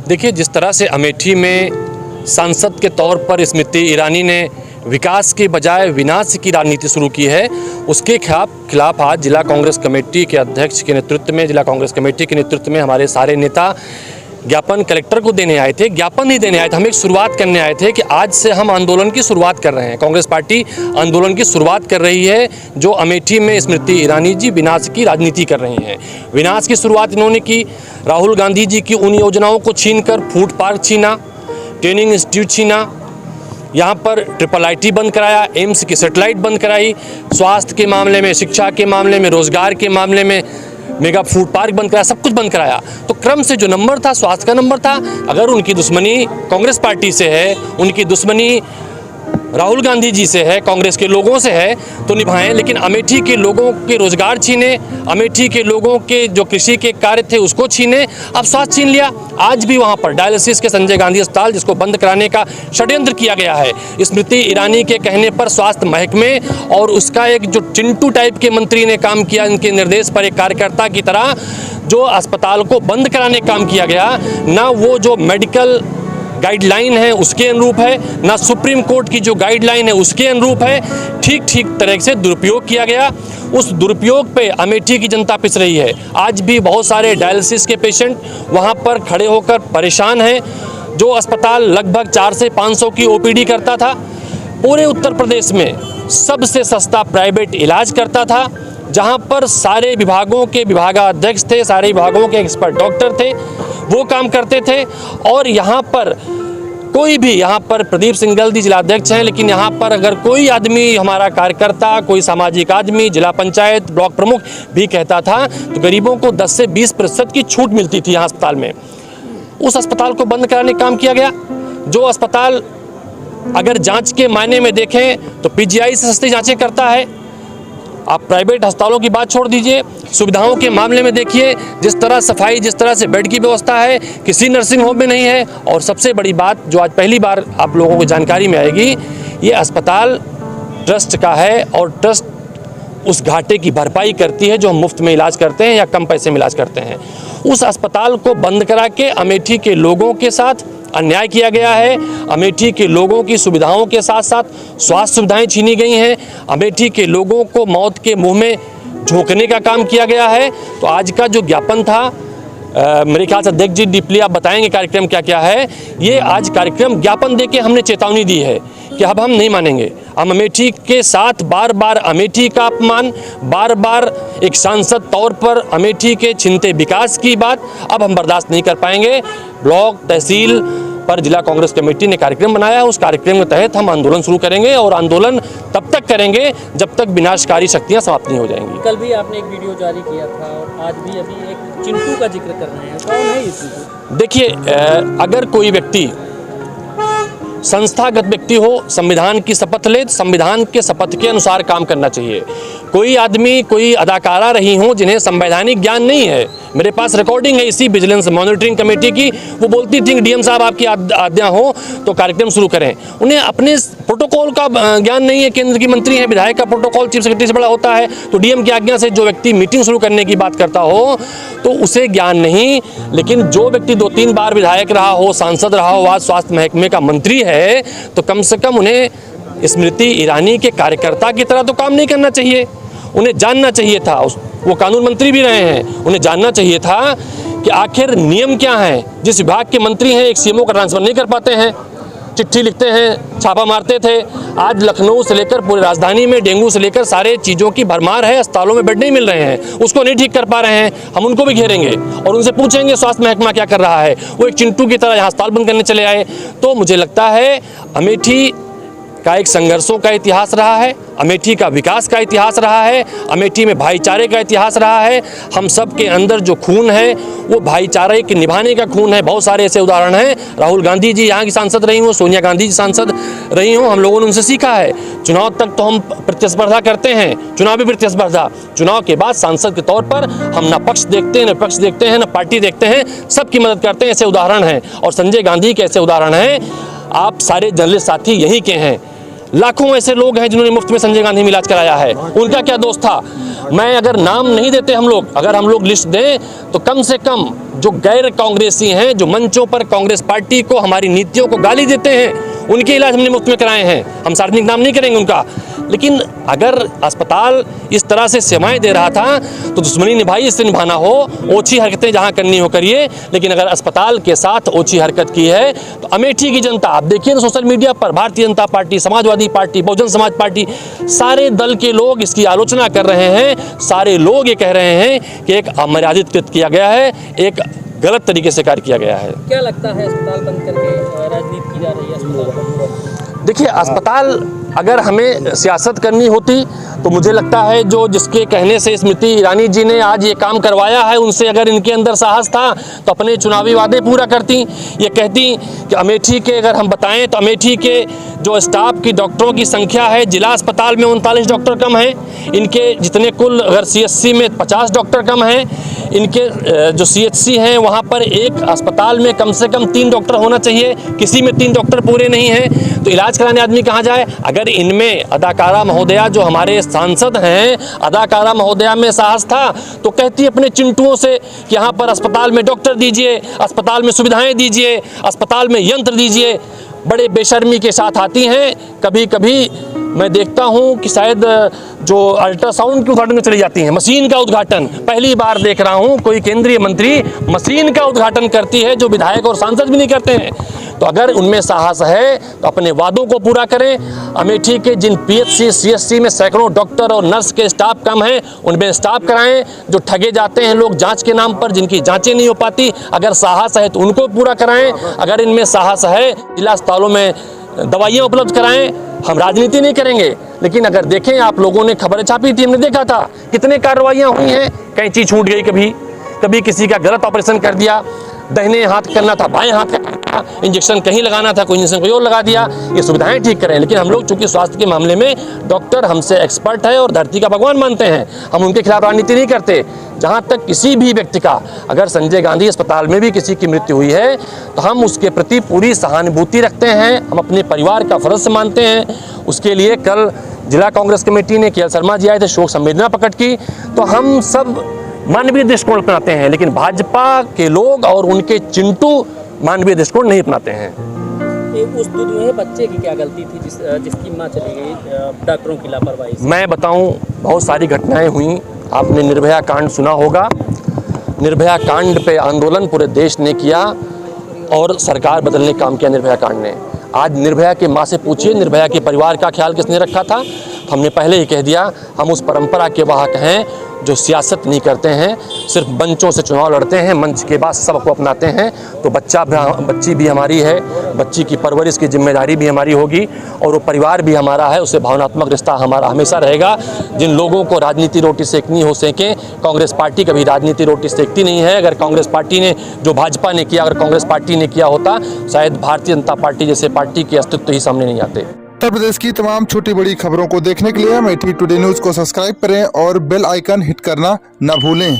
देखिए, जिस तरह से अमेठी में सांसद के तौर पर स्मृति ईरानी ने विकास के बजाय विनाश की राजनीति शुरू की है, उसके खिलाफ आज जिला कांग्रेस कमेटी के अध्यक्ष के नेतृत्व में, जिला कांग्रेस कमेटी के नेतृत्व में हमारे सारे नेता ज्ञापन कलेक्टर को देने आए थे। ज्ञापन नहीं देने आए थे, हम एक शुरुआत करने आए थे कि आज से हम आंदोलन की शुरुआत कर रहे हैं। कांग्रेस पार्टी आंदोलन की शुरुआत कर रही है। जो अमेठी में स्मृति ईरानी जी विनाश की राजनीति कर रही हैं, विनाश की शुरुआत इन्होंने की। राहुल गांधी जी की उन योजनाओं को छीनकर फूड पार्क छीना, ट्रेनिंग इंस्टीट्यूट छीना, यहाँ पर IIIT बंद कराया, एम्स की सेटेलाइट बंद कराई, स्वास्थ्य के मामले में, शिक्षा के मामले में, रोजगार के मामले में मेगा फूड पार्क बंद कराया, सब कुछ बंद कराया। तो क्रम से जो नंबर था, स्वास्थ्य का नंबर था। अगर उनकी दुश्मनी कांग्रेस पार्टी से है, उनकी दुश्मनी राहुल गांधी जी से है, कांग्रेस के लोगों से है, तो निभाएं। लेकिन अमेठी के लोगों के रोजगार छीने, अमेठी के लोगों के जो कृषि के कार्य थे उसको छीने, अब स्वास्थ्य छीन लिया। आज भी वहां पर डायलिसिस के संजय गांधी अस्पताल, जिसको बंद कराने का षड्यंत्र किया गया है स्मृति ईरानी के कहने पर, स्वास्थ्य महकमे और उसका एक जो चिंटू टाइप के मंत्री ने काम किया, इनके निर्देश पर एक कार्यकर्ता की तरह जो अस्पताल को बंद कराने का काम किया गया, ना वो जो मेडिकल गाइडलाइन है उसके अनुरूप है, ना सुप्रीम कोर्ट की जो गाइडलाइन है उसके अनुरूप है। ठीक तरह से दुरुपयोग किया गया। उस दुरुपयोग पे अमेठी की जनता पिस रही है। आज भी बहुत सारे डायलिसिस के पेशेंट वहाँ पर खड़े होकर परेशान हैं। जो अस्पताल लगभग 400 से 500 की OPD करता था, पूरे उत्तर प्रदेश में सबसे सस्ता प्राइवेट इलाज करता था, जहाँ पर सारे विभागों के विभागाध्यक्ष थे, सारे विभागों के एक्सपर्ट डॉक्टर थे, वो काम करते थे। और यहाँ पर कोई भी, यहाँ पर प्रदीप सिंघल जी जिलाध्यक्ष हैं, लेकिन यहाँ पर अगर कोई आदमी, हमारा कार्यकर्ता, कोई सामाजिक आदमी, जिला पंचायत ब्लॉक प्रमुख भी कहता था तो गरीबों को 10 से 20% की छूट मिलती थी यहाँ अस्पताल में। उस अस्पताल को बंद कराने का काम किया गया। जो अस्पताल अगर जांच के मायने में देखें तो PGI से सस्ती जांचें करता है। आप प्राइवेट अस्पतालों की बात छोड़ दीजिए, सुविधाओं के मामले में देखिए, जिस तरह सफाई, जिस तरह से बेड की व्यवस्था है, किसी नर्सिंग होम में नहीं है। और सबसे बड़ी बात जो आज पहली बार आप लोगों को जानकारी में आएगी, ये अस्पताल ट्रस्ट का है और ट्रस्ट उस घाटे की भरपाई करती है जो हम मुफ्त में इलाज करते हैं या कम पैसे में इलाज करते हैं। उस अस्पताल को बंद करा के अमेठी के लोगों के साथ अन्याय किया गया है। अमेठी के लोगों की सुविधाओं के साथ साथ स्वास्थ्य सुविधाएं छीनी गई हैं। अमेठी के लोगों को मौत के मुंह में झोंकने का काम किया गया है। तो आज का जो ज्ञापन था, मेरे ख्याल से अध्यक्ष जी डीपली आप बताएंगे कार्यक्रम क्या क्या है। ये आज कार्यक्रम ज्ञापन दे के हमने चेतावनी दी है कि अब हम नहीं मानेंगे। हम अमेठी के साथ बार बार अमेठी का अपमान, बार बार एक सांसद तौर पर अमेठी के छिनते विकास की बात अब हम बर्दाश्त नहीं कर पाएंगे। ब्लॉक तहसील पर जिला कांग्रेस कमेटी ने कार्यक्रम बनाया, उस कार्यक्रम के तहत हम आंदोलन शुरू करेंगे और आंदोलन तब तक करेंगे जब तक विनाशकारी शक्तियां समाप्त नहीं हो जाएंगी। कल भी आपने एक वीडियो जारी किया था और आज भी अभी एक चिंटू का जिक्र कर रहे हैं, कौन है ये चिंटू? देखिए, अगर कोई व्यक्ति संस्थागत व्यक्ति हो, संविधान की शपथ ले, संविधान के शपथ के अनुसार काम करना चाहिए। कोई आदमी, कोई अदाकारा रही हो जिन्हें संवैधानिक ज्ञान नहीं है, मेरे पास रिकॉर्डिंग है इसी विजिलेंस मॉनिटरिंग कमेटी की, वो बोलती थी DM साहब आपकी आज्ञा हो तो कार्यक्रम शुरू करें। उन्हें अपने प्रोटोकॉल का ज्ञान नहीं है। केंद्र की मंत्री है, विधायक का प्रोटोकॉल चीफ सेक्रेटरी से बड़ा होता है, तो DM की आज्ञा से जो व्यक्ति मीटिंग शुरू करने की बात करता हो तो उसे ज्ञान नहीं। लेकिन जो व्यक्ति 2-3 बार विधायक रहा हो, सांसद रहा हो, आज स्वास्थ्य महकमे का मंत्री है, तो कम से कम उन्हें स्मृति ईरानी के कार्यकर्ता की तरह तो काम नहीं करना चाहिए। उन्हें जानना चाहिए था, वो कानून मंत्री भी रहे हैं, उन्हें जानना चाहिए था कि आखिर नियम क्या है। जिस विभाग के मंत्री हैं, एक CMO का ट्रांसफर नहीं कर पाते हैं, चिट्ठी लिखते हैं, छापा मारते थे। आज लखनऊ से लेकर पूरी राजधानी में डेंगू से लेकर सारे चीज़ों की भरमार है, अस्पतालों में बेड नहीं मिल रहे हैं, उसको नहीं ठीक कर पा रहे हैं। हम उनको भी घेरेंगे और उनसे पूछेंगे स्वास्थ्य महकमा क्या कर रहा है। वो एक चिंटू की तरह यहाँ अस्पताल बंद करने चले आए। तो मुझे लगता है अमेठी का एक संघर्षों का इतिहास रहा है, अमेठी का विकास का इतिहास रहा है, अमेठी में भाईचारे का इतिहास रहा है। हम सब के अंदर जो खून है वो भाईचारे के निभाने का खून है। बहुत सारे ऐसे उदाहरण हैं। राहुल गांधी जी यहाँ की सांसद रही हूँ, सोनिया गांधी जी सांसद रही हूँ, हम लोगों ने उनसे सीखा है। चुनाव तक तो हम प्रतिस्पर्धा करते हैं, चुनावी प्रतिस्पर्धा, चुनाव के बाद सांसद के तौर पर हम ना पक्ष देखते हैं, न पक्ष देखते हैं, न पार्टी देखते हैं, सबकी मदद करते हैं। ऐसे उदाहरण हैं और संजय गांधी के ऐसे उदाहरण हैं। आप सारे जर्नलिस्ट साथी यहीं के हैं। लाखों ऐसे लोग हैं जिन्होंने मुफ्त में संजय गांधी में इलाज कराया है, उनका क्या दोष था? मैं अगर नाम नहीं देते हम लोग, अगर हम लोग लिस्ट दें तो कम से कम जो गैर कांग्रेसी हैं, जो मंचों पर कांग्रेस पार्टी को, हमारी नीतियों को गाली देते हैं, उनके इलाज हमने मुफ्त में कराए हैं। हम सार्वजनिक नाम नहीं करेंगे उनका, लेकिन अगर अस्पताल इस तरह से सेवाएं दे रहा था तो दुश्मनी निभाई, इससे निभाना हो, ओछी हरकतें जहां करनी हो करिए, लेकिन अगर अस्पताल के साथ ओछी हरकत की है तो अमेठी की जनता, आप देखिए ना सोशल मीडिया पर, Bharatiya Janata party, Samajwadi party, Bahujan Samaj party, सारे दल के लोग इसकी आलोचना कर रहे हैं। सारे लोग ये कह रहे हैं कि एक अमर्यादित कृत किया गया है, एक गलत तरीके से कार्य किया गया है। क्या लगता है अस्पताल बंद करके राजनीति की जा रही है अस्पताल पर? देखिए, अस्पताल अगर हमें सियासत करनी होती तो मुझे लगता है जो जिसके कहने से स्मृति ईरानी जी ने आज ये काम करवाया है, उनसे अगर इनके अंदर साहस था तो अपने चुनावी वादे पूरा करती। ये कहती कि अमेठी के, अगर हम बताएं तो अमेठी के जो स्टाफ की डॉक्टरों की संख्या है, जिला अस्पताल में 39 डॉक्टर कम हैं, इनके जितने कुल अगर CHC में 50 डॉक्टर कम हैं, इनके जो CHC हैं वहाँ पर एक अस्पताल में कम से कम 3 डॉक्टर होना चाहिए, किसी में 3 डॉक्टर पूरे नहीं हैं, तो इलाज कराने आदमी कहाँ जाए? अगर इनमें अदाकारा महोदया जो हमारे सांसद हैं, अदाकारा महोदया में साहस था तो कहती अपने चिंटुओं से कि यहाँ पर अस्पताल में डॉक्टर दीजिए, अस्पताल में सुविधाएं दीजिए, अस्पताल में यंत्र दीजिए। बड़े बेशर्मी के साथ आती हैं। कभी कभी मैं देखता हूँ कि शायद जो अल्ट्रासाउंड के उद्घाटन में चली जाती हैं, मशीन का उद्घाटन पहली बार देख रहा हूँ, कोई केंद्रीय मंत्री मशीन का उद्घाटन करती है, जो विधायक और सांसद भी नहीं करते हैं। तो अगर उनमें साहस है तो अपने वादों को पूरा करें। अमेठी के जिन PHC CHC में सैकड़ों डॉक्टर और नर्स के स्टाफ कम हैं, उनमें स्टाफ कराएं। जो ठगे जाते हैं लोग जांच के नाम पर, जिनकी जांचें नहीं हो पाती, अगर साहस है तो उनको पूरा कराएं। अगर इनमें साहस है, जिला अस्पतालों में दवाइयाँ उपलब्ध कराएं। हम राजनीति नहीं करेंगे, लेकिन अगर देखें, आप लोगों ने खबरें छापी थी, हमने देखा था कितने कार्रवाइयाँ हुई हैं। कैंची छूट गई, कभी किसी का गलत ऑपरेशन कर दिया, दाहिने हाथ करना था बाएं हाथ का, इंजेक्शन कहीं लगाना था, कोई इंजेक्शन कोई और लगा दिया। ये सुविधाएं ठीक करें, लेकिन हम लोग चूंकि स्वास्थ्य के मामले में डॉक्टर हमसे एक्सपर्ट है और धरती का भगवान मानते हैं, हम उनके खिलाफ राजनीति नहीं करते। जहां तक किसी भी व्यक्ति का, अगर संजय गांधी अस्पताल में भी किसी की मृत्यु हुई है तो हम उसके प्रति पूरी सहानुभूति रखते हैं, हम अपने परिवार का फर्ज मानते हैं। उसके लिए कल जिला कांग्रेस कमेटी ने, KL शर्मा जी आए थे, शोक संवेदना प्रकट की। तो हम सब मानवीय दृष्टिकोण अपनाते हैं, लेकिन भाजपा के लोग और उनके चिंटू मानवीय दृष्टिकोण नहीं अपनाते हैं। उस दुधुए बच्चे की क्या गलती थी जिसकी मां चली गई डॉक्टरों की लापरवाही से? मैं बताऊं, बहुत सारी घटनाएं हुई। आपने निर्भया कांड सुना होगा। निर्भया कांड पे आंदोलन पूरे देश ने किया और सरकार बदलने का काम किया निर्भया कांड ने। आज निर्भया के माँ से पूछिए, निर्भया के परिवार का ख्याल किसने रखा था? हमने पहले ही कह दिया, हम उस परंपरा के वाहक हैं जो सियासत नहीं करते हैं, सिर्फ मंचों से चुनाव लड़ते हैं, मंच के बाद सबको अपनाते हैं। तो बच्ची भी हमारी है, बच्ची की परवरिश की जिम्मेदारी भी हमारी होगी और वो परिवार भी हमारा है, उससे भावनात्मक रिश्ता हमारा हमेशा रहेगा। जिन लोगों को राजनीति रोटी सेकनी हो सेकें, कांग्रेस पार्टी कभी राजनीति रोटी सेकती नहीं है। अगर कांग्रेस पार्टी ने जो भाजपा ने किया, अगर कांग्रेस पार्टी ने किया होता, शायद भारतीय जनता पार्टी जैसे पार्टी के अस्तित्व ही सामने नहीं आते। उत्तर प्रदेश की तमाम छोटी बड़ी खबरों को देखने के लिए अमेठी टुडे न्यूज़ को सब्सक्राइब करें और बेल आइकन हिट करना न भूलें।